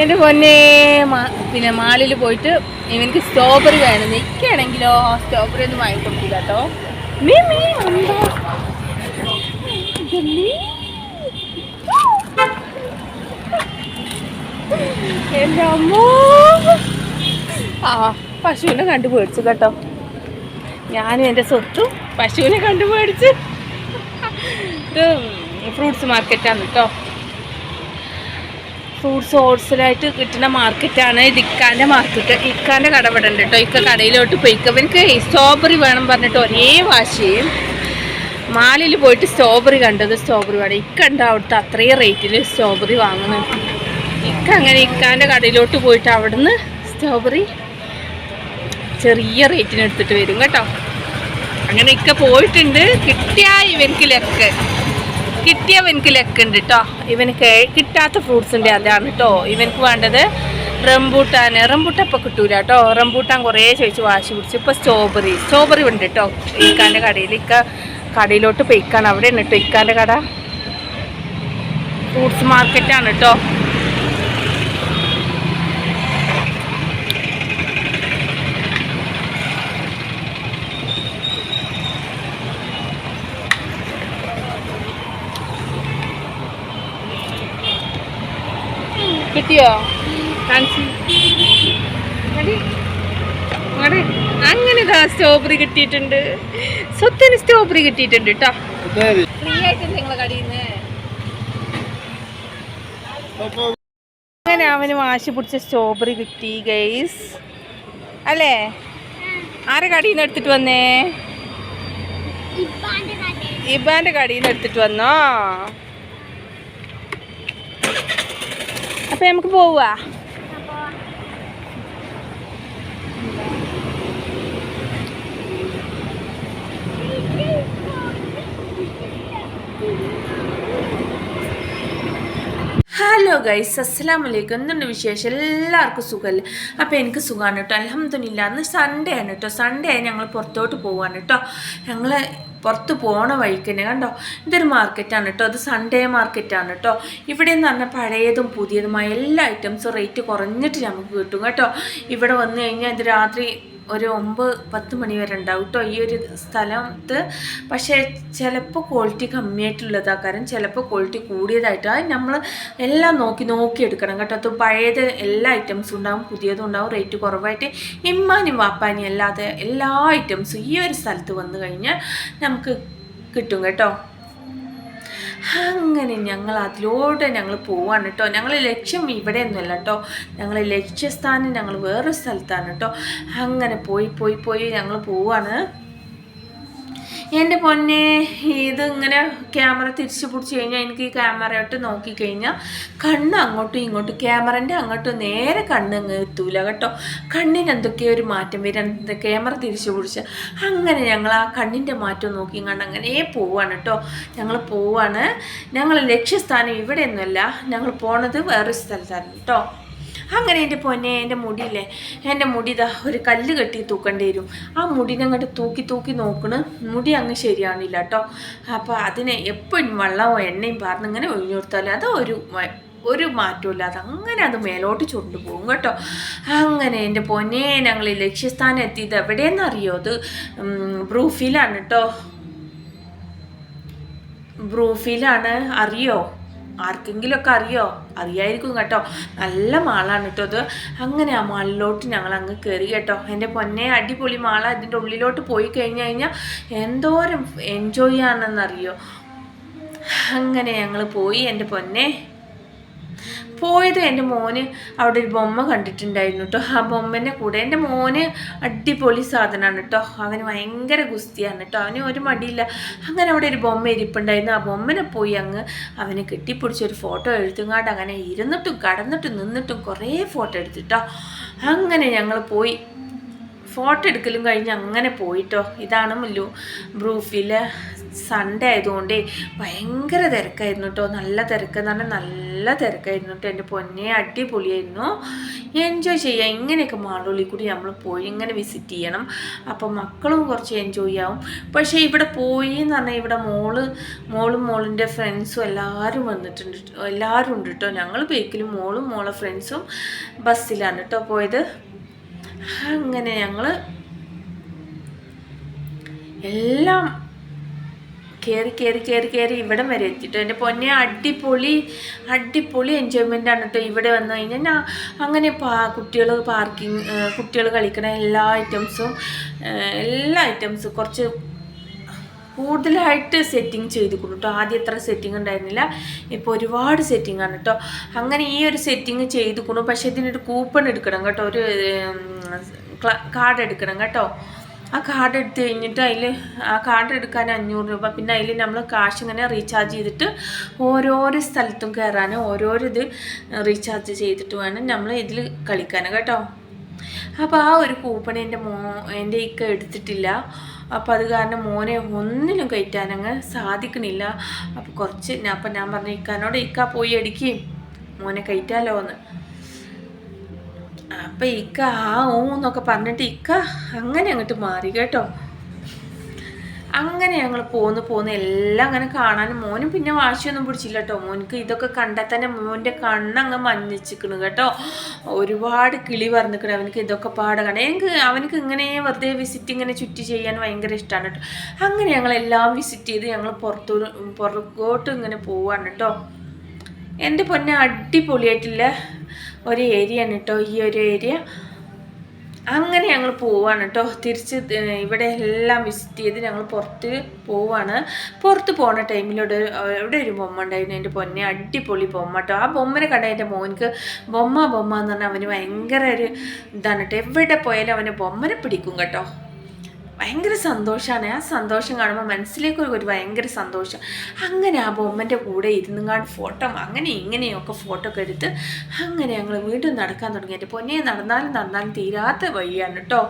എൻ്റെ പൊന്നെ പിന്നെ മാളിൽ പോയിട്ട് ഇവനിക്ക് സ്ട്രോബെറി വേണം. നിൽക്കുകയാണെങ്കിലോ സ്ട്രോബെറി ഒന്നും വാങ്ങിക്കൊടുക്കില്ല കേട്ടോ. എൻ്റെ അമ്മോ പശുവിനെ കണ്ടു പേടിച്ചു കേട്ടോ. ഞാനും എൻ്റെ സ്വത്തും പശുവിനെ കണ്ടു പേടിച്ച്. ഇത് ഫ്രൂട്ട്സ് മാർക്കറ്റാണ് കേട്ടോ. ഫ്രൂട്ട്സ് ഹോൾസെയിലായിട്ട് കിട്ടുന്ന മാർക്കറ്റാണ് ഇത്. ഇക്കാൻ്റെ മാർക്കറ്റ്. ഇക്കാൻ്റെ കടപട ഉണ്ട് കേട്ടോ. ഇക്ക കടയിലോട്ട് പോയിക്ക. എനിക്ക് സ്ട്രോബെറി വേണം പറഞ്ഞിട്ട് ഒരേ വാശിയും. മാളിൽ പോയിട്ട് സ്ട്രോബെറി കണ്ടത് സ്ട്രോബെറി വേണം. ഇക്കുണ്ട് അവിടുത്തെ അത്രയും റേറ്റിൽ സ്ട്രോബെറി വാങ്ങുന്നത്. ഇക്ക അങ്ങനെ ഇക്കാൻ്റെ കടയിലോട്ട് പോയിട്ട് അവിടുന്ന് സ്ട്രോബെറി ചെറിയ റേറ്റിന് എടുത്തിട്ട് വരും കേട്ടോ. അങ്ങനെ ഇക്ക പോയിട്ടുണ്ട്. ഇവനക്ക് ലെക്കുണ്ട് കേട്ടോ. ഇവനക്ക് കിട്ടാത്ത ഫ്രൂട്ട്സ് ഉണ്ട് അതാണ് കേട്ടോ ഇവനക്ക് വേണ്ടത്. റംബൂട്ടാൻ ഇപ്പം കിട്ടൂല കേട്ടോ. റംബൂട്ടാൻ കുറേ ചോദിച്ച് വാശി പിടിച്ചു. ഇപ്പോൾ സ്ട്രോബെറി ഉണ്ട് കേട്ടോ ഇക്കാൻ്റെ കടയിൽ. കടയിലോട്ട് പോയിക്കാണ്. അവിടെയാണ് കേട്ടോ ഇക്കാൻ്റെ കട. ഫ്രൂട്ട്സ് മാർക്കറ്റാണ് കേട്ടോ. കിട്ടിയോ? അങ്ങനെ സ്ട്രോബെറി കിട്ടിയിട്ടുണ്ട്. സ്വത്തിന് സ്ട്രോബെറി കിട്ടിയിട്ടുണ്ട് കേട്ടോ. ഫ്രീ ആയിട്ട് നിങ്ങളെ കടയിൽ നിന്ന്. അങ്ങനെ അവന് വാശി പിടിച്ച സ്ട്രോബെറി കിട്ടി ഗൈസ് അല്ലേ? ആരെ കടയിൽ നിന്ന് എടുത്തിട്ട് വന്നേ? ഇബാന്റെ കടയിൽ നിന്ന് എടുത്തിട്ട് വന്നോ? അപ്പം നമുക്ക് പോവാ. ഹലോ ഗൈസ്, അസ്സലാമു അലൈക്കും. എന്തുണ്ട് വിശേഷം? എല്ലാവർക്കും സുഖമല്ലേ? അപ്പോൾ എനിക്ക് സുഖമാണ് കേട്ടോ. അൽഹംദുലില്ലാ. അന്ന് സൺഡേ ആണ് കേട്ടോ. സൺഡേ ആയി ഞങ്ങൾ പുറത്തോട്ട് പോവാണ് കേട്ടോ. ഞങ്ങൾ പുറത്ത് പോണ വഴിക്ക് തന്നെ കണ്ടോ ഇതൊരു മാർക്കറ്റാണ് കേട്ടോ. അത് സൺഡേ മാർക്കറ്റാണ് കേട്ടോ. ഇവിടെ എന്ന് പറഞ്ഞാൽ പഴയതും പുതിയതുമായ എല്ലാ ഐറ്റംസും റേറ്റ് കുറഞ്ഞിട്ട് നമുക്ക് കിട്ടും കേട്ടോ. ഇവിടെ വന്നു കഴിഞ്ഞാൽ ഇത് രാത്രി ഒരു 9-10 മണി വരെ ഉണ്ടാവും കേട്ടോ ഈ ഒരു സ്ഥലത്ത്. പക്ഷേ ചിലപ്പോൾ ക്വാളിറ്റി കമ്മിയായിട്ടുള്ളതാണ്. കാരണം ചിലപ്പോൾ ക്വാളിറ്റി കൂടിയതായിട്ടാണ്. നമ്മൾ എല്ലാം നോക്കി എടുക്കണം കേട്ടോ. അത് പഴയത് എല്ലാ ഐറ്റംസും ഉണ്ടാവും, പുതിയതും ഉണ്ടാവും. റേറ്റ് കുറവായിട്ട് ഇമ്മാനും വാപ്പാനും അല്ലാതെ എല്ലാ ഐറ്റംസും ഈ ഒരു സ്ഥലത്ത് വന്നു കഴിഞ്ഞാൽ നമുക്ക് കിട്ടും കേട്ടോ. അങ്ങനെ ഞങ്ങൾ അതിലൂടെ ഞങ്ങൾ പോവാണ് കേട്ടോ. ഞങ്ങൾ ലക്ഷ്യം ഇവിടെയൊന്നുമല്ല കേട്ടോ. ഞങ്ങൾ ലക്ഷ്യസ്ഥാനം ഞങ്ങൾ വേറൊരു സ്ഥലത്താണ് കേട്ടോ. അങ്ങനെ പോയി ഞങ്ങൾ പോവാണ്. എൻ്റെ പൊന്നെ ഇതിങ്ങനെ ക്യാമറ തിരിച്ചു പിടിച്ച് കഴിഞ്ഞാൽ എനിക്ക് ഈ ക്യാമറയോട്ട് നോക്കിക്കഴിഞ്ഞാൽ കണ്ണ് അങ്ങോട്ടും ഇങ്ങോട്ടും ക്യാമറൻ്റെ അങ്ങോട്ടും നേരെ കണ്ണ് അങ്ങ് എത്തൂല കേട്ടോ. കണ്ണിന് എന്തൊക്കെയോ ഒരു മാറ്റം വരാൻ ക്യാമറ തിരിച്ചു പിടിച്ച്. അങ്ങനെ ഞങ്ങൾ ആ കണ്ണിൻ്റെ മാറ്റം നോക്കി കണ്ട് അങ്ങനെ പോവാണ് കേട്ടോ. ഞങ്ങൾ ലക്ഷ്യസ്ഥാനം ഇവിടെയൊന്നുമല്ല. ഞങ്ങൾ പോണത് വേറൊരു സ്ഥലത്താണ് കേട്ടോ. അങ്ങനെ എൻ്റെ പൊന്നെ എൻ്റെ മുടിയില്ലേ, എൻ്റെ മുടി ഇതാ ഒരു കല്ല് കെട്ടി തൂക്കേണ്ടി വരും. ആ മുടിനെ അങ്ങോട്ട് തൂക്കി നോക്കണ് മുടി അങ്ങ് ശരിയാണില്ല കേട്ടോ. അപ്പോൾ അതിനെ എപ്പോഴും വെള്ളമോ എണ്ണയും പാർന്ന് ഇങ്ങനെ ഒഴിഞ്ഞു കൊടുത്താലും അത് ഒരു മാറ്റമില്ല. അതങ്ങനെ അത് മേലോട്ട് ചുണ്ടുപോകും കേട്ടോ. അങ്ങനെ എൻ്റെ പൊന്നെ ഞങ്ങൾ ലക്ഷ്യസ്ഥാനം എത്തിയത് എവിടെയെന്നറിയോ? അത് ബ്രൂഫിലാണ് കേട്ടോ. ബ്രൂഫിലാണ്. അറിയോ? ആർക്കെങ്കിലുമൊക്കെ അറിയായിരിക്കും കേട്ടോ. നല്ല മാളാണ് കേട്ടോ അത്. അങ്ങനെ ആ മാളിലോട്ട് ഞങ്ങൾ അങ്ങ് കയറി കേട്ടോ. എൻ്റെ പൊന്നെ അടിപൊളി മാള. ഇതിൻ്റെ ഉള്ളിലോട്ട് പോയി കഴിഞ്ഞാൽ എന്തോരം എൻജോയ് ചെയ്യാണെന്നറിയോ. അങ്ങനെ ഞങ്ങൾ പോയി. എൻ്റെ പൊന്നെ പോയത് എൻ്റെ മോന് അവിടെ ഒരു ബൊമ്മ കണ്ടിട്ടുണ്ടായിരുന്നു കേട്ടോ. ആ ബൊമ്മൻ്റെ കൂടെ എൻ്റെ മോന് അടിപൊളി സാധനമാണ് കേട്ടോ. അവന് ഭയങ്കര ഗുസ്തിയാണ് കേട്ടോ. അവന് ഒരു മടിയില്ല. അങ്ങനെ അവിടെ ഒരു ബൊമ്മ ഇരിപ്പുണ്ടായിരുന്നു. ആ ബൊമ്മനെ പോയി അങ്ങ് അവന് കെട്ടിപ്പിടിച്ചൊരു ഫോട്ടോ എടുത്തുങ്ങാണ്ട് അങ്ങനെ ഇരുന്നിട്ടും കടന്നിട്ടും നിന്നിട്ടും കുറേ ഫോട്ടോ എടുത്തിട്ടോ. അങ്ങനെ ഞങ്ങൾ പോയി. ഫോട്ടോ എടുക്കലും കഴിഞ്ഞ് അങ്ങനെ പോയിട്ടോ. ഇതാണ് ബ്രൂഫിലെ സൺഡേ ആയതുകൊണ്ടേ ഭയങ്കര തിരക്കായിരുന്നു കേട്ടോ. നല്ല തിരക്കെന്ന് പറഞ്ഞാൽ നല്ല തിരക്കായിരുന്നു കേട്ടോ. എൻ്റെ പൊന്നെ അടിപൊളിയായിരുന്നു. എൻജോയ് ചെയ്യാം. ഇങ്ങനെയൊക്കെ മാളുള്ളിൽ കൂടി നമ്മൾ പോയി ഇങ്ങനെ വിസിറ്റ് ചെയ്യണം. അപ്പം മക്കളും കുറച്ച് എൻജോയ് ആവും. പക്ഷേ ഇവിടെ പോയി എന്ന് പറഞ്ഞാൽ ഇവിടെ മോളും മോളിൻ്റെ ഫ്രണ്ട്സും എല്ലാവരും വന്നിട്ടുണ്ട്. എല്ലാവരും ഉണ്ട് കേട്ടോ. ഞങ്ങൾ ബൈക്കിലും മോളും മോളെ ഫ്രണ്ട്സും ബസ്സിലാണ് കേട്ടോ പോയത്. അങ്ങനെ ഞങ്ങൾ എല്ലാം കയറി ഇവിടം വരെ എത്തിട്ടോ. എൻ്റെ പൊന്നെ അടിപൊളി എൻജോയ്മെൻ്റാണ് കേട്ടോ. ഇവിടെ വന്നു കഴിഞ്ഞാൽ അങ്ങനെ കുട്ടികൾ കളിക്കണ എല്ലാ ഐറ്റംസും കുറച്ച് കൂടുതലായിട്ട് സെറ്റിങ് ചെയ്തിരിക്കുന്നു കേട്ടോ. ആദ്യം എത്ര സെറ്റിംഗ് ഉണ്ടായിരുന്നില്ല, ഇപ്പോൾ ഒരുപാട് സെറ്റിംഗ് ആണ് കേട്ടോ. അങ്ങനെ ഈ ഒരു സെറ്റിംഗ് ചെയ്തിരിക്കുന്നു. പക്ഷേ ഇതിനൊരു കൂപ്പൺ എടുക്കണം കേട്ടോ, ഒരു കാർഡ് എടുക്കണം കേട്ടോ. ആ കാർഡ് എടുത്ത് കഴിഞ്ഞിട്ട് ആ കാർഡ് എടുക്കാൻ 500 രൂപ. പിന്നെ അതിൽ നമ്മൾ കാശ് ഇങ്ങനെ റീചാർജ് ചെയ്തിട്ട് ഓരോരോ സ്ഥലത്തും കയറാൻ ഇത് റീചാർജ് ചെയ്തിട്ട് വേണം നമ്മൾ ഇതിൽ കളിക്കാൻ കേട്ടോ. അപ്പോൾ ആ ഒരു കൂപ്പൺ എൻ്റെ ഇക്ക എടുത്തിട്ടില്ല. അപ്പോൾ അത് കാരണം മോനെ ഒന്നിനും കയറ്റാനങ്ങ് സാധിക്കണില്ല. അപ്പോൾ ഞാൻ പറഞ്ഞു ഇക്കാനോട്, ഇക്ക പോയി അടിക്കുകയും മോനെ കയറ്റാലോ എന്ന്. അപ്പം ഇക്ക എന്നൊക്കെ പറഞ്ഞിട്ട് ഇക്ക അങ്ങനെ അങ്ങോട്ട് മാറി കേട്ടോ. അങ്ങനെ ഞങ്ങൾ പോന്ന് എല്ലാം അങ്ങനെ കാണാനും മോനും പിന്നെ വാശിയൊന്നും പിടിച്ചില്ല കേട്ടോ. മോനിക്ക് ഇതൊക്കെ കണ്ടാൽ തന്നെ മോൻ്റെ കണ്ണങ്ങ് മഞ്ഞിച്ചിക്കണ് കേട്ടോ. ഒരുപാട് കിളി പറഞ്ഞിക്കണ് അവനക്ക് ഇതൊക്കെ കാണാൻ. അവനക്ക് ഇങ്ങനെ വെറുതെ വിസിറ്റ് ഇങ്ങനെ ചുറ്റി ചെയ്യാൻ ഭയങ്കര ഇഷ്ടമാണ് കേട്ടോ. അങ്ങനെ ഞങ്ങളെല്ലാം വിസിറ്റ് ചെയ്ത് ഞങ്ങൾ പുറകോട്ട് ഇങ്ങനെ പോവാണ് കേട്ടോ. എൻ്റെ പൊന്നെ അടിപൊളിയായിട്ടില്ല ഒരു ഏരിയ ആണ് കേട്ടോ ഈ ഒരു ഏരിയ. അങ്ങനെ ഞങ്ങൾ പോവാണ് കേട്ടോ. തിരിച്ച് ഇവിടെ എല്ലാം വിസിറ്റ് ചെയ്ത് ഞങ്ങൾ പുറത്ത് പോവാണ്. പുറത്ത് പോകുന്ന ടൈമിലൂടെ ഇവിടെ ഒരു ബൊമ്മ ഉണ്ടായിരുന്നു. എൻ്റെ പൊന്നെ അടിപൊളി ബൊമ്മ കേട്ടോ. ആ ബൊമ്മനെ കണ്ട എൻ്റെ മോനിക്ക് ബൊമ്മ എന്ന് പറഞ്ഞാൽ അവന് ഭയങ്കര ഒരു ഇതാണ് കേട്ടോ. എവിടെ പോയാലും അവനെ ബൊമ്മനെ പിടിക്കും കേട്ടോ. ഭയങ്കര സന്തോഷമാണ്. ആ സന്തോഷം കാണുമ്പോൾ മനസ്സിലേക്ക് ഒരു ഭയങ്കര സന്തോഷം. അങ്ങനെ ആ ബൊമ്മൻ്റെ കൂടെ ഇരുന്നുങ്ങാണ്ട് ഫോട്ടോ അങ്ങനെ ഇങ്ങനെയൊക്കെ ഫോട്ടോ ഒക്കെ എടുത്ത് അങ്ങനെ ഞങ്ങൾ വീണ്ടും നടക്കാൻ തുടങ്ങി. എൻ്റെ പൊന്നെ നടന്നാലും തീരാത്ത വഴിയാണ് കേട്ടോ.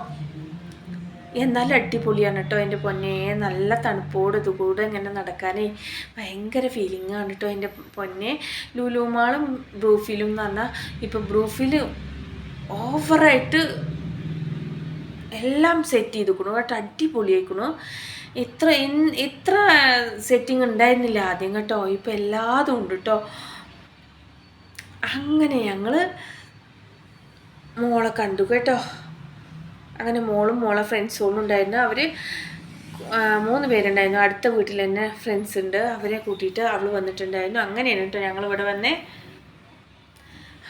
എന്നാലും അടിപൊളിയാണ് കേട്ടോ എൻ്റെ പൊന്നെ. നല്ല തണുപ്പോട് ഇതുകൂടെ ഇങ്ങനെ നടക്കാനേ ഭയങ്കര ഫീലിംഗാണ് കേട്ടോ എൻ്റെ പൊന്നെ. ലുലു മാളും ബ്രൂഫിലും എന്ന് പറഞ്ഞാൽ ഇപ്പോൾ ബ്രൂഫിൽ ഓവറായിട്ട് എല്ലാം സെറ്റ് ചെയ്തിരിക്കണു കേട്ടോ. അടിപൊളിയായിക്കണു. ഇത്ര സെറ്റിങ് ഉണ്ടായിരുന്നില്ല ആദ്യം കേട്ടോ. ഇപ്പം എല്ലാതും ഉണ്ട് കേട്ടോ. അങ്ങനെ ഞങ്ങൾ മോളെ കണ്ടു കേട്ടോ. അങ്ങനെ മോളും മോളെ ഫ്രണ്ട്സും ഉണ്ടായിരുന്നു. അവർ 3 പേരുണ്ടായിരുന്നു. അടുത്ത വീട്ടിൽ തന്നെ ഫ്രണ്ട്സ് ഉണ്ട്. അവരെ കൂട്ടിയിട്ട് അവൾ വന്നിട്ടുണ്ടായിരുന്നു. അങ്ങനെയാണ് കേട്ടോ ഞങ്ങളിവിടെ വന്നേ.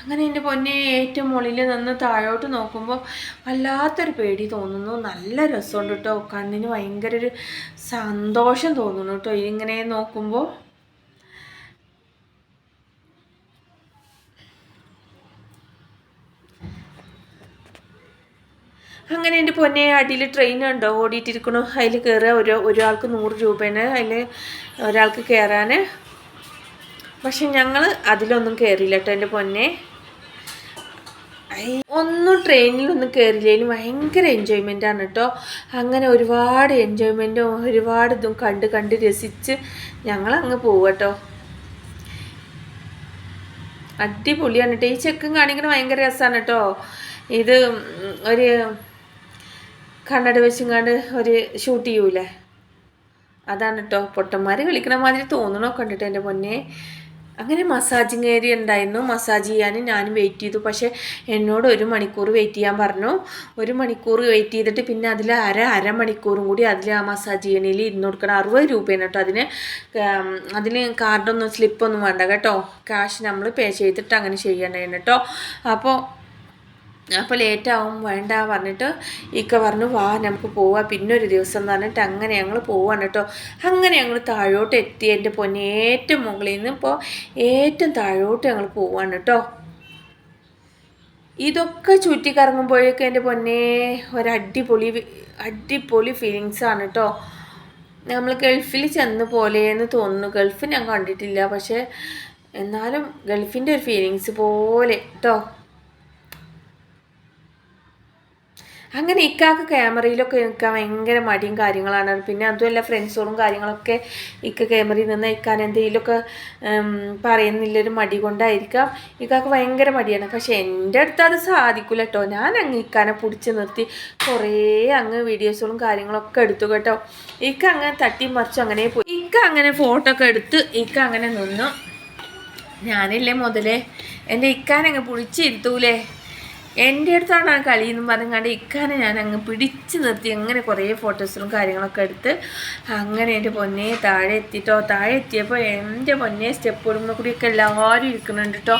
അങ്ങനെ എൻ്റെ പൊന്നെ ഏറ്റവും മുകളിൽ നിന്ന് താഴോട്ട് നോക്കുമ്പോൾ വല്ലാത്തൊരു പേടി തോന്നുന്നു. നല്ല രസമുണ്ട് കേട്ടോ. കണ്ണിന് ഭയങ്കര ഒരു സന്തോഷം തോന്നുന്നു കേട്ടോ ഇങ്ങനെ നോക്കുമ്പോൾ. അങ്ങനെ എൻ്റെ പൊന്നെ അടിയിൽ ട്രെയിൻ ഉണ്ടോ ഓടിയിട്ടിരിക്കണു. അതിൽ കയറുക ഒരാൾക്ക് 100 രൂപയാണ് അതിൽ ഒരാൾക്ക് കയറാൻ. പക്ഷെ ഞങ്ങൾ അതിലൊന്നും കയറിയില്ല കേട്ടോ എൻ്റെ പൊന്നെ. ഒന്നും ട്രെയിനിലൊന്നും കയറില്ലേലും ഭയങ്കര എൻജോയ്മെൻ്റാണ് കേട്ടോ. അങ്ങനെ ഒരുപാട് എൻജോയ്മെൻറ്റും ഒരുപാട് ഇതും കണ്ട് രസിച്ച് ഞങ്ങളങ്ങ് പോവുക കേട്ടോ. അടിപൊളിയാണ് കേട്ടോ. ഈ ചെക്കും കാണിക്കണ ഭയങ്കര രസമാണ് കേട്ടോ. ഇത് ഒരു കണ്ണട വെച്ചിങ്ങാണ്ട് ഒരു ഷൂട്ട് ചെയ്യൂലേ, അതാണ് കേട്ടോ. പൊട്ടന്മാർ കളിക്കണ മാതിരി തോന്നണമൊക്കെ ഉണ്ട് കേട്ടോ എൻ്റെ പൊന്നെ. അങ്ങനെ മസാജിങ് ഏരിയ ഉണ്ടായിരുന്നു. മസാജ് ചെയ്യാൻ ഞാനും വെയിറ്റ് ചെയ്തു. പക്ഷേ എന്നോട് 1 മണിക്കൂർ വെയിറ്റ് ചെയ്യാൻ പറഞ്ഞു. 1 മണിക്കൂർ വെയിറ്റ് ചെയ്തിട്ട് പിന്നെ അതിൽ അരമണിക്കൂറും കൂടി അതിൽ ആ മസാജ് ചെയ്യണേൽ ഇരുന്ന് കൊടുക്കണം. 60 രൂപയാണ് കേട്ടോ. അതിന് കാർഡൊന്നും സ്ലിപ്പൊന്നും വേണ്ട കേട്ടോ. ക്യാഷ് നമ്മൾ പേ ചെയ്തിട്ട് അങ്ങനെ ചെയ്യണേന് കേട്ടോ. അപ്പോൾ ലേറ്റാവും വേണ്ട പറഞ്ഞിട്ട് ഇക്ക പറഞ്ഞു വാ നമുക്ക് പോവാം പിന്നൊരു ദിവസം എന്ന് പറഞ്ഞിട്ട് അങ്ങനെ ഞങ്ങൾ പോവാണ് കേട്ടോ. അങ്ങനെ ഞങ്ങൾ താഴോട്ട് എത്തി എൻ്റെ പൊന്നെ. ഏറ്റവും മുകളിൽ നിന്ന് ഇപ്പോൾ ഏറ്റവും താഴോട്ട് ഞങ്ങൾ പോവാണ് കേട്ടോ. ഇതൊക്കെ ചുറ്റിക്കറങ്ങുമ്പോഴേക്കും എൻ്റെ പൊന്നെ അടിപൊളി ഫീലിങ്സാണ് കേട്ടോ. നമ്മൾ ഗൾഫിൽ ചെന്ന പോലെയെന്ന് തോന്നുന്നു. ഗൾഫ് ഞാൻ കണ്ടിട്ടില്ല, പക്ഷേ എന്നാലും ഗൾഫിൻ്റെ ഒരു ഫീലിങ്സ് പോലെ കേട്ടോ. അങ്ങനെ ഇക്കാക്ക് ക്യാമറയിലൊക്കെ നിൽക്കാൻ ഭയങ്കര മടിയും കാര്യങ്ങളാണ്. പിന്നെ അതുമല്ല ഫ്രണ്ട്സുകളും കാര്യങ്ങളൊക്കെ ക്യാമറയിൽ നിന്ന് ഇക്കാൻ എന്തെങ്കിലുമൊക്കെ പറയുന്നില്ലൊരു മടി കൊണ്ടായിരിക്കാം ഇക്കാക്ക് ഭയങ്കര മടിയാണ്. പക്ഷെ എൻ്റെ അടുത്ത് അത് സാധിക്കില്ല കേട്ടോ. ഞാൻ അങ്ങ് ഇക്കാനെ പിടിച്ച് നിർത്തി കുറേ അങ്ങ് വീഡിയോസുകളും കാര്യങ്ങളൊക്കെ എടുത്തു കേട്ടോ. അങ്ങനെ തട്ടി മറിച്ചു അങ്ങനെ പോയി. അങ്ങനെ ഫോട്ടോ ഒക്കെ എടുത്ത് അങ്ങനെ നിന്നു. ഞാനില്ലേ മുതലേ എൻ്റെ ഇക്കാനങ്ങ് പിടിച്ചിരുത്തൂലേ, എൻ്റെ അടുത്താണ് കളിയെന്നും പറഞ്ഞാണ്ട് ഇക്കാനെ ഞാൻ അങ്ങ് പിടിച്ച് നിർത്തി അങ്ങനെ കുറേ ഫോട്ടോസും കാര്യങ്ങളൊക്കെ എടുത്ത് അങ്ങനെ എൻ്റെ പൊന്നെ താഴെ എത്തിയിട്ടോ. താഴെ എത്തിയപ്പോൾ എൻ്റെ പൊന്നെ സ്റ്റെപ്പ് ഇടുമ്പോൾ കൂടിയൊക്കെ എല്ലാവരും ഇരിക്കുന്നുണ്ട് കേട്ടോ.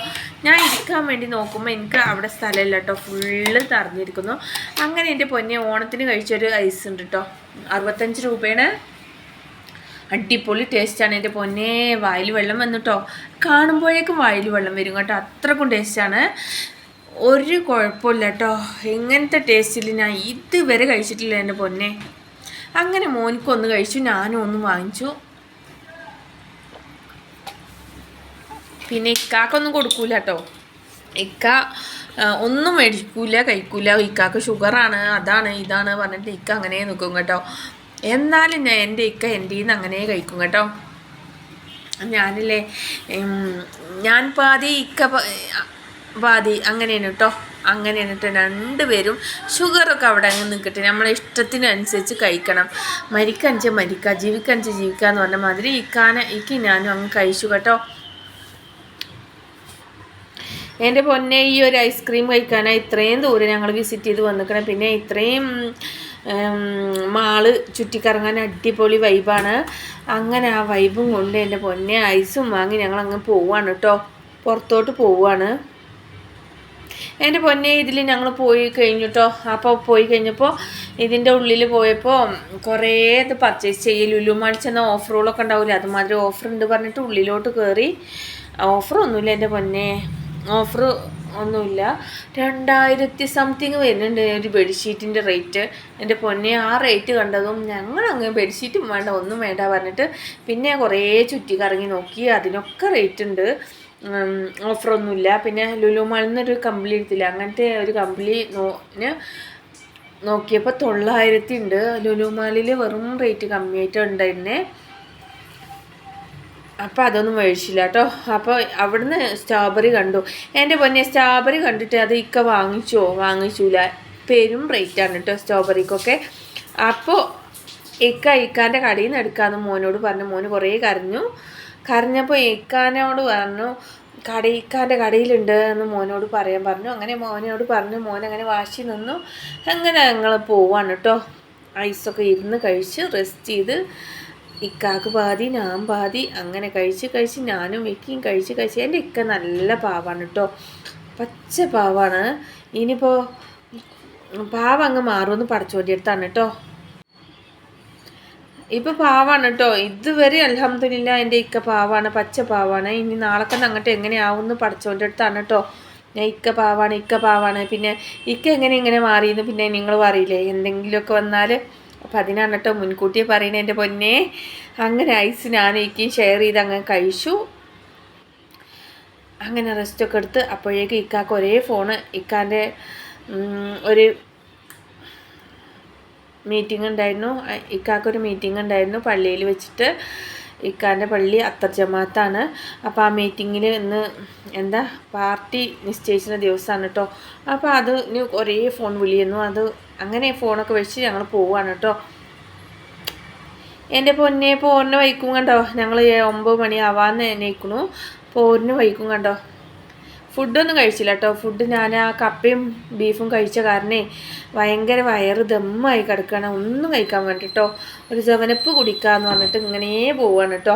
ഞാൻ ഇരിക്കാൻ വേണ്ടി നോക്കുമ്പോൾ എനിക്ക് അവിടെ സ്ഥലമില്ല കേട്ടോ, ഫുള്ള് തറഞ്ഞിരിക്കുന്നു. അങ്ങനെ എൻ്റെ പൊന്നെ ഓണത്തിന് കഴിച്ചൊരു ഐസ് ഉണ്ട് കേട്ടോ, 65 രൂപയാണ്. അടിപൊളി ടേസ്റ്റാണ് എൻ്റെ പൊന്നെ. വായിൽ വെള്ളം വന്നിട്ടോ, കാണുമ്പോഴേക്കും വായിൽ വെള്ളം വരും കേട്ടോ, അത്രക്കും ടേസ്റ്റാണ്. ഒരു കുഴപ്പമില്ല കേട്ടോ. ഇങ്ങനത്തെ ടേസ്റ്റിൽ ഞാൻ ഇതുവരെ കഴിച്ചിട്ടില്ല എൻ്റെ പൊന്നെ. അങ്ങനെ മോനിക്കൊന്ന് കഴിച്ചു, ഞാനും ഒന്ന് വാങ്ങിച്ചു. പിന്നെ ഇക്കാക്കൊന്നും കൊടുക്കൂല കേട്ടോ. ഇക്ക ഒന്നും മേടിക്കൂല, കഴിക്കൂല. ഇക്കാക്ക് ഷുഗറാണ്, അതാണ് ഇതാണ് പറഞ്ഞിട്ട് ഇക്ക അങ്ങനെ നിൽക്കും കേട്ടോ. എന്നാലും എൻ്റെ ഇക്ക എൻ്റെ നിന്ന് അങ്ങനെ കഴിക്കും കേട്ടോ. ഞാനില്ലേ ഞാൻ പാതി ഇക്ക പാതി അങ്ങനെയാണ് കേട്ടോ. അങ്ങനെയാണ് കേട്ടോ. രണ്ടുപേരും ഷുഗറൊക്കെ അവിടെ അങ്ങ് നിൽക്കട്ടെ, നമ്മളെ ഇഷ്ടത്തിനനുസരിച്ച് കഴിക്കണം. മരിക്കഞ്ച് മരിക്കുക, ജീവിക്കഞ്ച് ജീവിക്കുക എന്ന് പറഞ്ഞ മാതിരി ഇക്ക് ഞാനും അങ്ങ് കഴിച്ചു കേട്ടോ. എൻ്റെ പൊന്നെ ഈ ഒരു ഐസ്ക്രീം കഴിക്കാനായി ഇത്രയും ദൂരം ഞങ്ങൾ വിസിറ്റ് ചെയ്ത് വന്നിക്കണം. പിന്നെ ഇത്രയും മാള് ചുറ്റിക്കറങ്ങാൻ അടിപൊളി വൈബാണ്. അങ്ങനെ ആ വൈബും കൊണ്ട് എൻ്റെ പൊന്നെ ഐസും വാങ്ങി ഞങ്ങൾ അങ്ങ് പോവുകയാണ് കേട്ടോ, പുറത്തോട്ട് പോവുകയാണ്. എൻ്റെ പൊന്നെ ഇതിൽ ഞങ്ങൾ പോയി കഴിഞ്ഞിട്ടോ. അപ്പോൾ പോയി കഴിഞ്ഞപ്പോൾ ഇതിൻ്റെ ഉള്ളിൽ പോയപ്പോൾ കുറേ ഇത് പർച്ചേസ് ചെയ്യും. ലുലു മാൾ ചെന്ന ഓഫറുകളൊക്കെ ഉണ്ടാവില്ല, അതുമാതിരി ഓഫർ ഉണ്ട് പറഞ്ഞിട്ട് ഉള്ളിലോട്ട് കയറി. ഓഫറൊന്നുമില്ല എൻ്റെ പൊന്നെ, ഓഫർ ഒന്നുമില്ല. 2000 സംതിങ് വരുന്നുണ്ട് ഒരു ബെഡ്ഷീറ്റിൻ്റെ റേറ്റ്. എൻ്റെ പൊന്നെ ആ റേറ്റ് കണ്ടതും ഞങ്ങളങ്ങ് ബെഡ്ഷീറ്റും വേണ്ട ഒന്നും വേണ്ട പറഞ്ഞിട്ട് പിന്നെ കുറേ ചുറ്റി കറങ്ങി നോക്കി. അതിനൊക്കെ റേറ്റ് ഉണ്ട്, ഓഫറൊന്നുമില്ല. പിന്നെ ലുലു മാളിൽ നിന്നൊരു കമ്പിളി എടുത്തില്ല, അങ്ങനത്തെ ഒരു കമ്പിളി നോക്കിയപ്പോൾ 900 ഉണ്ട്. ലുലു മാളിൽ വെറും റേറ്റ് കമ്മിയായിട്ട് ഉണ്ടായിരുന്നേ. അപ്പോൾ അതൊന്നും മേടിച്ചില്ല കേട്ടോ. അപ്പോൾ അവിടുന്ന് സ്ട്രോബെറി കണ്ടു. എൻ്റെ പൊന്നെ സ്ട്രോബെറി കണ്ടിട്ട് അത് ഇക്ക വാങ്ങിച്ചൂല, പെരും റേറ്റാണ് കേട്ടോ സ്ട്രോബെറിക്കൊക്കെ. അപ്പോൾ ഇക്കാൻ്റെ കടയിൽ നിന്ന് എടുക്കാമെന്ന് മോനോട് പറഞ്ഞു. മോന് കുറേ കരഞ്ഞപ്പോൾ ഇക്കാനോട് പറഞ്ഞു ഇക്കാൻ്റെ കടയിലുണ്ട് എന്ന് മോനോട് പറയാൻ പറഞ്ഞു. അങ്ങനെ മോനോട് പറഞ്ഞു, മോനങ്ങനെ വാശി നിന്നു. അങ്ങനെ ഞങ്ങൾ പോവാണ് കേട്ടോ. ഐസൊക്കെ ഇരുന്ന് കഴിച്ച് റെസ്റ്റ് ചെയ്ത് ഇക്കാക്ക് പാതി ഞാൻ പാതി അങ്ങനെ കഴിച്ച് ഞാനും ഇക്കയും കഴിച്ച് എൻ്റെ ഇക്ക നല്ല പാവാണ് കേട്ടോ, പച്ച പാവാണ്. ഇനിയിപ്പോൾ പാവം അങ്ങ് മാറുമെന്ന് പടച്ചോൻ്റെ അടുത്താണ് കേട്ടോ. ഇപ്പോൾ പാവാണ് കേട്ടോ. ഇതുവരെ അൽഹംദുലില്ലാ എൻ്റെ ഇക്ക പാവാണ്, പച്ച പാവാണ്. ഇനി നാളെ അങ്ങോട്ട് എങ്ങനെയാവുമെന്ന് പടച്ചോൻ്റെ അടുത്താണ് കേട്ടോ. ഞാൻ ഇക്ക പാവാണ്. പിന്നെ ഇക്ക ഇങ്ങനെ മാറിയെന്ന് പിന്നെ നിങ്ങൾ പറയില്ലേ എന്തെങ്കിലുമൊക്കെ വന്നാൽ. അപ്പം അതിനാണ് കേട്ടോ മുൻകൂട്ടിയെ പറയുന്നത് എൻ്റെ പൊന്നെ. അങ്ങനെ ഐസ് ഞാനേക്ക് ഷെയർ ചെയ്ത് അങ്ങനെ കഴിച്ചു. അങ്ങനെ റെസ്റ്റൊക്കെ എടുത്ത് അപ്പോഴേക്കും ഇക്കാക്ക് ഒരേ ഫോണ്, ഇക്കാൻ്റെ ഒരു മീറ്റിംഗ് ഉണ്ടായിരുന്നു. ഇക്കാക്കൊരു മീറ്റിംഗ് ഉണ്ടായിരുന്നു പള്ളിയിൽ വെച്ചിട്ട്. ഇക്കാൻ്റെ പള്ളി അത്തർ ജമാഅത്താണ്. അപ്പോൾ ആ മീറ്റിങ്ങിൽ ഇന്ന് പാർട്ടി നിശ്ചയിച്ചിരുന്ന ദിവസമാണ് കേട്ടോ. അപ്പോൾ അതിന് ഒരേ ഫോൺ വിളിയുന്നു. അങ്ങനെ ഫോണൊക്കെ വെച്ച് ഞങ്ങൾ പോവുകയാണ് കേട്ടോ. എൻ്റെ പൊന്നെ പോരിന് വൈക്കും കണ്ടോ, ഞങ്ങൾ 9 മണി ആവാന്ന് എണീക്കണു. പോരിന് വൈക്കും കണ്ടോ. ഫുഡൊന്നും കഴിച്ചില്ല കേട്ടോ. ഫുഡ് ഞാൻ ആ കപ്പയും ബീഫും കഴിച്ച കാരണേ ഭയങ്കര വയറ് ദമ്മായി കിടക്കുകയാണ്. ഒന്നും കഴിക്കാൻ വേണ്ടിട്ടോ ഒരു ജവനപ്പ് കുടിക്കാമെന്ന് പറഞ്ഞിട്ട് ഇങ്ങനെ പോവാണ് കേട്ടോ.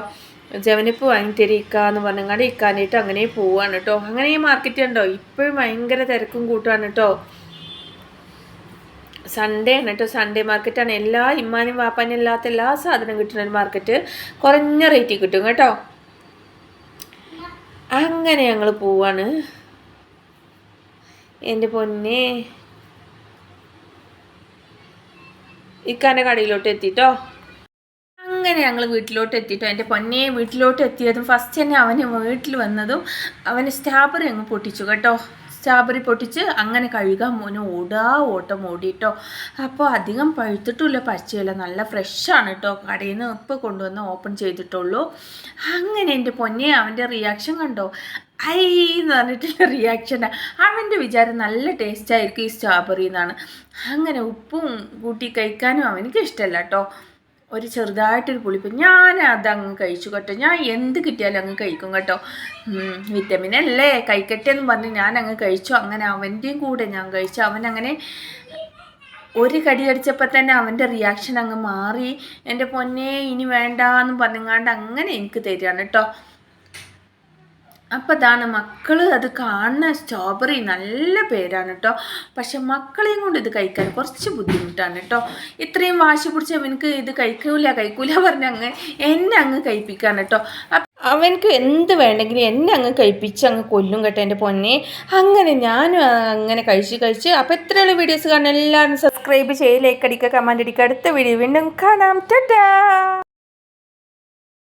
ജവനപ്പ് വാങ്ങിത്തരിക്കാന്ന് പറഞ്ഞങ്ങാണ്ട് ഇക്കാനായിട്ട് അങ്ങനെ പോവാണ് കേട്ടോ. അങ്ങനെ ഈ മാർക്കറ്റ് ഉണ്ടോ ഇപ്പോഴും ഭയങ്കര തിരക്കും കൂട്ടുകയാണ് കേട്ടോ. സൺഡേ ആണ് കേട്ടോ, സൺഡേ മാർക്കറ്റാണ്. എല്ലാ ഇമ്മാനും വാപ്പാനും ഇല്ലാത്ത എല്ലാ സാധനം കിട്ടുന്ന ഒരു മാർക്കറ്റ്, കുറഞ്ഞ റേറ്റിൽ കിട്ടും കേട്ടോ. അങ്ങനെ ഞങ്ങൾ പോവാണ് എൻ്റെ പൊന്നെ. ഇക്കാൻ്റെ കടയിലോട്ട് എത്തിട്ടോ. അങ്ങനെ ഞങ്ങൾ വീട്ടിലോട്ട് എത്തിയിട്ടോ. എൻ്റെ പൊന്നെ വീട്ടിലോട്ട് എത്തിയതും ഫസ്റ്റ് തന്നെ അവന് വീട്ടിൽ വന്നതും അവന് സ്ട്രോബെറി അങ്ങ് പൊട്ടിച്ചു കേട്ടോ. സ്ട്രോബെറി പൊട്ടിച്ച് അങ്ങനെ കഴുകാൻ മോനെ ഓട്ടം ഓടിയിട്ടോ. അപ്പോൾ അധികം പഴുത്തിട്ടില്ല, പച്ചയല്ല, നല്ല ഫ്രഷാണ് കേട്ടോ. കടയിൽ നിന്ന് ഇപ്പോൾ കൊണ്ടുവന്ന് ഓപ്പൺ ചെയ്തിട്ടുള്ളൂ. അങ്ങനെ എൻ്റെ പൊന്നെ അവൻ്റെ റിയാക്ഷൻ കണ്ടോ, ഐ എന്ന് പറഞ്ഞിട്ടുള്ള റിയാക്ഷനാണ്. അവൻ്റെ വിചാരം നല്ല ടേസ്റ്റായിരിക്കും ഈ സ്ട്രോബെറി എന്നാണ്. അങ്ങനെ ഉപ്പും കൂട്ടി കഴിക്കാനും അവനക്ക് ഇഷ്ടമല്ല കേട്ടോ. ഒരു ചെറുതായിട്ടൊരു പുളിപ്പ്. ഞാൻ അതങ്ങ് കഴിച്ചു കേട്ടോ. ഞാൻ എന്ത് കിട്ടിയാലും അങ്ങ് കഴിക്കും കേട്ടോ. വിറ്റമിൻ അല്ലേ, കഴിക്കട്ടെ എന്ന് പറഞ്ഞ് ഞാൻ അങ്ങ് കഴിച്ചു. അങ്ങനെ അവൻ്റെയും കൂടെ ഞാൻ കഴിച്ചു. അവനങ്ങനെ ഒരു കടി കടിച്ചപ്പോൾ തന്നെ അവൻ്റെ റിയാക്ഷൻ അങ്ങ് മാറി. എൻ്റെ പൊന്നെ ഇനി വേണ്ട എന്ന് പറഞ്ഞങ്ങാണ്ട് അങ്ങനെ എനിക്ക് തരികയാണ് കേട്ടോ. അപ്പോൾ അതാണ് മക്കൾ അത് കാണുന്ന സ്ട്രോബെറി നല്ല പേരാണ് കേട്ടോ. പക്ഷെ മക്കളെയും കൊണ്ട് ഇത് കഴിക്കാൻ കുറച്ച് ബുദ്ധിമുട്ടാണ് കേട്ടോ. ഇത്രയും വാശി പിടിച്ച് അവനക്ക് ഇത് കഴിക്കൂല പറഞ്ഞ് അങ്ങ് എന്നെ അങ്ങ് കഴിപ്പിക്കാണ് കേട്ടോ. അവനക്ക് എന്ത് വേണ്ടെങ്കിലും എന്നെ അങ്ങ് കഴിപ്പിച്ച് അങ്ങ് കൊല്ലും കേട്ടോ എൻ്റെ പൊന്നെ. അങ്ങനെ ഞാനും അങ്ങനെ കഴിച്ച്. അപ്പോൾ എത്രയുള്ള വീഡിയോസ് കാണാൻ എല്ലാവരും സബ്സ്ക്രൈബ് ചെയ്യുക, ലൈക്ക് അടിക്കുക, കമൻറ്റ് അടിക്കുക. അടുത്ത വീഡിയോ വീണ്ടും കാണാം. ടാറ്റാ.